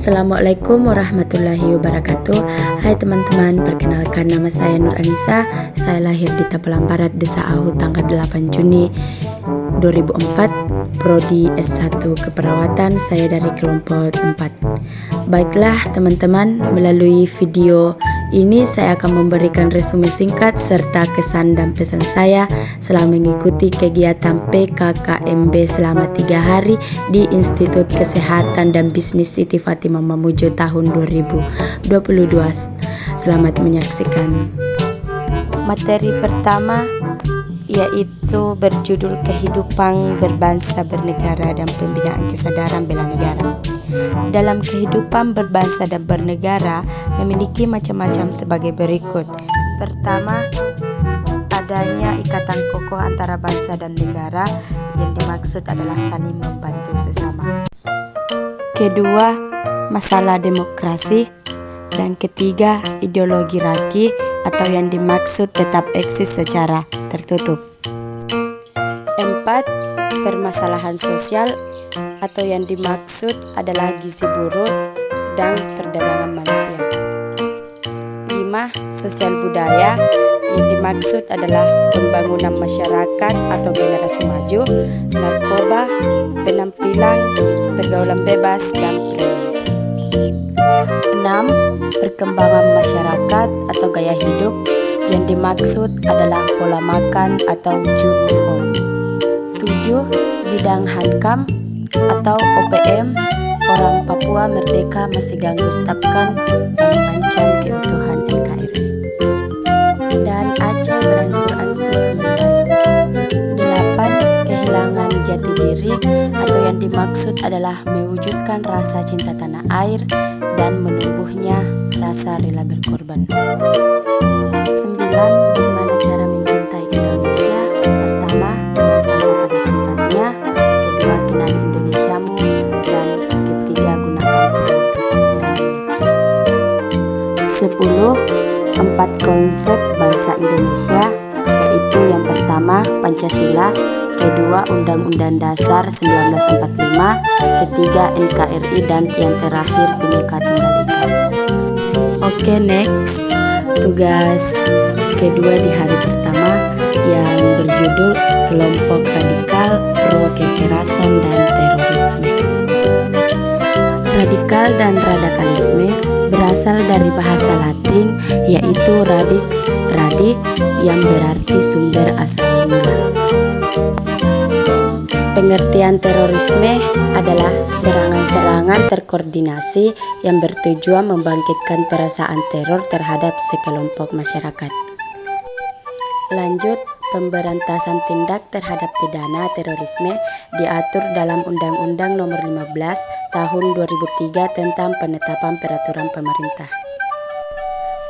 Assalamualaikum warahmatullahi wabarakatuh. Hai teman-teman, perkenalkan nama saya Nur Anissa. Saya lahir di Tabalang Barat, Desa Ahu, tanggal 8 Juni 2004. Prodi S1 Keperawatan, saya dari kelompok 4. Baiklah teman-teman, melalui video ini saya akan memberikan resume singkat serta kesan dan pesan saya selama mengikuti kegiatan PKKMB selama 3 hari di Institut Kesehatan dan Bisnis Siti Fatimah Mamuju tahun 2022. Selamat menyaksikan. Materi pertama yaitu berjudul Kehidupan Berbangsa Bernegara dan Pembinaan Kesadaran Bela Negara. Dalam kehidupan berbangsa dan bernegara memiliki macam-macam sebagai berikut. Pertama, adanya ikatan kokoh antara bangsa dan negara yang dimaksud adalah saling membantu sesama. Kedua, masalah demokrasi. Dan ketiga, ideologi raki atau yang dimaksud tetap eksis secara tertutup. 4. Permasalahan sosial atau yang dimaksud adalah gizi buruk dan perdagangan manusia. 5. Sosial budaya yang dimaksud adalah pembangunan masyarakat atau generasi maju, narkoba, penampilan, pergaulan bebas, dan perilaku. 6. Perkembangan masyarakat atau gaya hidup yang dimaksud adalah pola makan atau jumlah. 7. Bidang Hankam atau OPM, orang Papua merdeka masih ganggu stapkan dan mengancam keutuhan NKRI. Dan Aceh beransur-ansur membaik. 8. Kehilangan jati diri atau yang dimaksud adalah mewujudkan rasa cinta tanah air dan menumbuhnya rasa rela berkorban. 9. Bagaimana cara mencintai Indonesia? Pertama, sampah pada tempatnya. Kedua, kenali Indonesiamu. Dan ketiga, gunakan produk. 10. 4 konsep bangsa Indonesia, yaitu yang pertama Pancasila, kedua Undang-Undang Dasar 1945, ketiga NKRI, dan yang terakhir Bhinneka Tunggal Ika. Oke, next. Tugas kedua di hari pertama yang berjudul Kelompok Radikal Pro Kekerasan dan Terorisme. Radikal dan radikalisme berasal dari bahasa Latin yaitu radix, radi, yang berarti sumber asal mula. Pengertian terorisme adalah serangan-serangan terkoordinasi yang bertujuan membangkitkan perasaan teror terhadap sekelompok masyarakat. Lanjut, pemberantasan tindak terhadap pidana terorisme diatur dalam Undang-Undang Nomor 15 Tahun 2003 tentang penetapan peraturan pemerintah.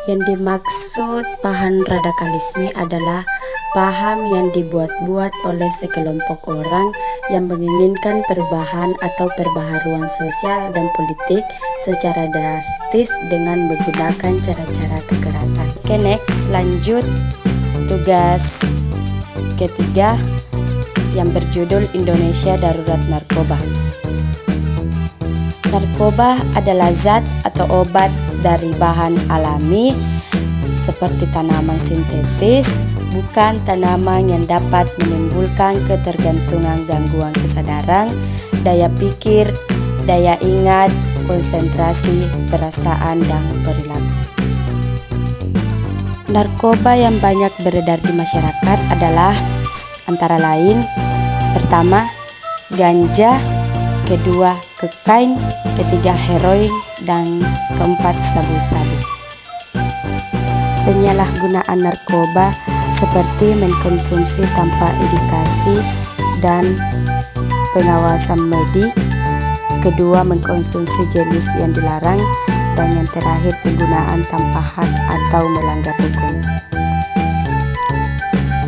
Yang dimaksud paham radikalisme adalah paham yang dibuat-buat oleh sekelompok orang yang menginginkan perubahan atau perbaharuan sosial dan politik secara drastis dengan menggunakan cara-cara kekerasan. Oke, next, lanjut. Tugas ketiga yang berjudul Indonesia Darurat Narkoba. Narkoba adalah zat atau obat dari bahan alami seperti tanaman sintetis, bukan tanaman yang dapat menimbulkan ketergantungan, gangguan kesadaran, daya pikir, daya ingat, konsentrasi, perasaan, dan perilaku. Narkoba yang banyak beredar di masyarakat adalah antara lain: pertama, ganja, kedua, kokain, ketiga, heroin, dan keempat, sabu-sabu. Penyalahgunaan narkoba seperti mengkonsumsi tanpa indikasi dan pengawasan medik, kedua, mengkonsumsi jenis yang dilarang, dan yang terakhir, penggunaan tanpa hak atau melanggar hukum.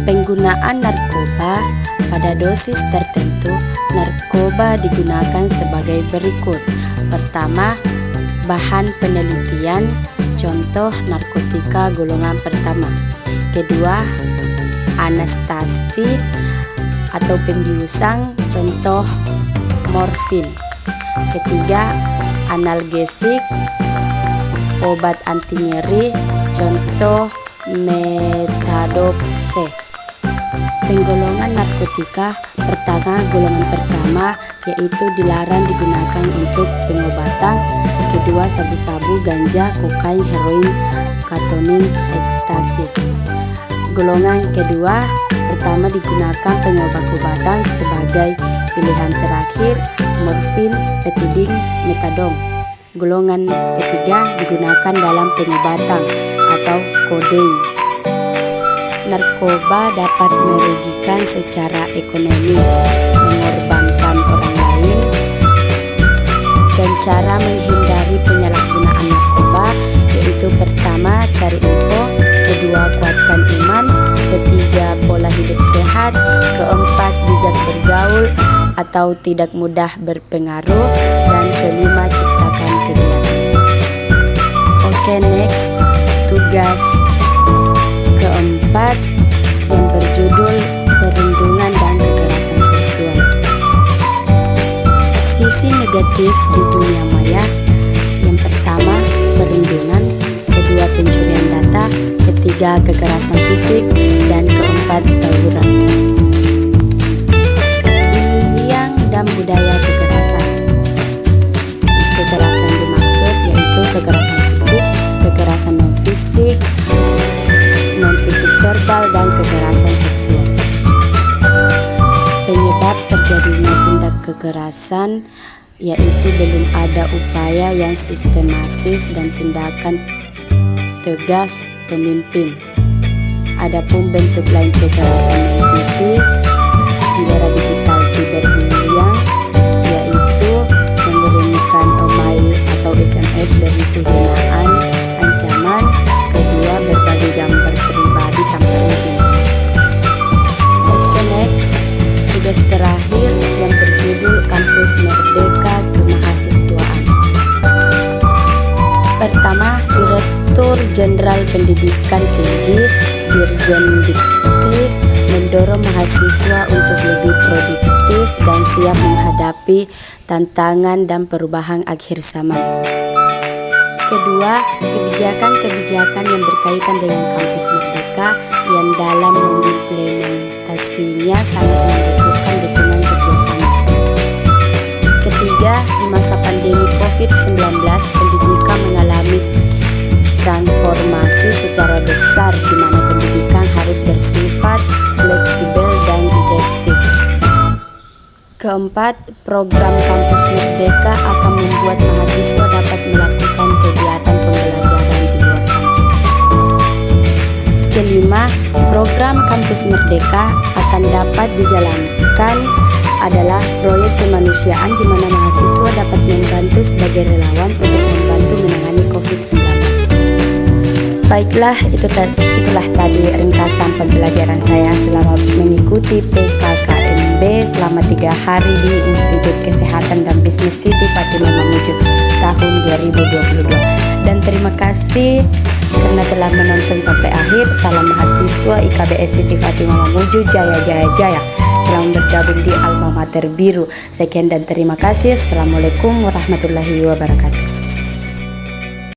Penggunaan narkoba pada dosis tertentu. Narkoba digunakan sebagai berikut. Pertama, bahan penelitian, contoh narkotika golongan pertama. Kedua, anestesi atau pembiusan, contoh morfin. Ketiga, analgesik, obat anti nyeri, contoh metadose. Penggolongan narkotika pertama, golongan pertama yaitu dilarang digunakan untuk pengobatan. Kedua, sabu-sabu, ganja, kokain, heroin, ketonin, ekstasi. Golongan kedua, pertama digunakan pengobat-obatan sebagai pilihan terakhir, morfin, petidin, metadon. Golongan ketiga digunakan dalam pengobatan atau kodein. Narkoba dapat merugikan secara ekonomi, mengorbankan orang lain, dan cara menghindari penyalahgunaan narkoba yaitu pertama, cari info, kedua, kuatkan iman, ketiga, pola hidup sehat, keempat, bijak bergaul atau tidak mudah berpengaruh, dan kelima, ciptakan kegiatan. Oke, next, tugas keempat yang berjudul perundungan dan kekerasan seksual. Sisi negatif di dunia maya: yang pertama, perundungan, kedua, pencurian data, ketiga, kekerasan fisik, dan keempat, tawuran. Biang dan budaya kekerasan. Kekerasan dimaksud yaitu kekerasan fisik, kekerasan non-fisik verbal, dan kekerasan seksual. Penyebab terjadinya tindak kekerasan yaitu belum ada upaya yang sistematis dan tindakan tegas pemimpin. Adapun bentuk lain kekerasan non-fisik di era digital cyberbullying yaitu mengirimkan email atau SMS berisi hinaan, ancaman, kedua, berbagi gambar pribadi tanpa izin. Oke, next, tugas terakhir yang berjudul Kampus Merdeka Kemahasiswaan. Pertama, Direktur Jenderal Pendidikan Tinggi Dirjen Dikti mendorong mahasiswa untuk lebih produktif dan siap menghadapi tantangan dan perubahan akhir zaman. Kedua, kebijakan-kebijakan yang berkaitan dengan kampus merdeka yang dalam mengimplementasinya sangat membutuhkan dukungan kerjasama. Ketiga, di masa pandemi COVID-19, pendidikan mengalami transformasi secara besar di mana pendidikan harus bersifat fleksibel dan didaktik. Keempat, program kampus merdeka akan membuat mahasiswa dapat melakukan kegiatan pembelajaran di luar kampus. Kelima, program kampus merdeka akan dapat dijalankan adalah proyek kemanusiaan di mana mahasiswa dapat membantu sebagai relawan untuk membantu menangani COVID-19. Baiklah, itulah tadi ringkasan pembelajaran saya selama mengikuti PKKMB selama 3 hari di Institut Kesehatan dan Bisnis Siti Fatimah Mamuju tahun 2022. Dan terima kasih karena telah menonton sampai akhir. Salam mahasiswa IKBS Siti Fatimah Mamuju, jaya jaya jaya. Selamat bergabung di Alma Mater Biru. Sekian dan terima kasih. Assalamualaikum warahmatullahi wabarakatuh.